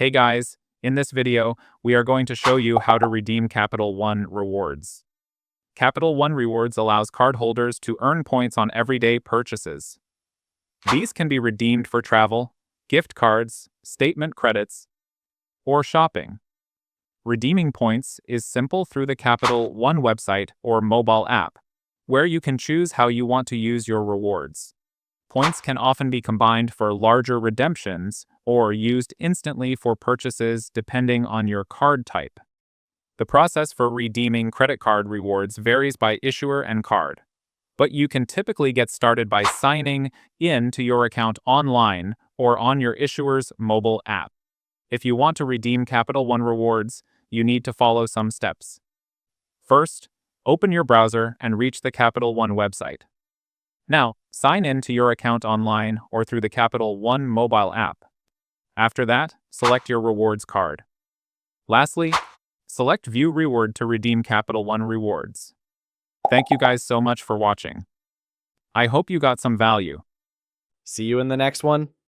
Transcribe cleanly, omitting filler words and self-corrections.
Hey guys, in this video, we are going to show you how to redeem Capital One rewards. Capital One rewards allows cardholders to earn points on everyday purchases. These can be redeemed for travel, gift cards, statement credits, or shopping. Redeeming points is simple through the Capital One website or mobile app, where you can choose how you want to use your rewards. Points can often be combined for larger redemptions or used instantly for purchases depending on your card type. The process for redeeming credit card rewards varies by issuer and card, but you can typically get started by signing in to your account online or on your issuer's mobile app. If you want to redeem Capital One rewards, you need to follow some steps. First, open your browser and reach the Capital One website. Now, sign in to your account online or through the Capital One mobile app. After that, select your rewards card. Lastly, select View Reward to redeem Capital One rewards. Thank you guys so much for watching. I hope you got some value. See you in the next one.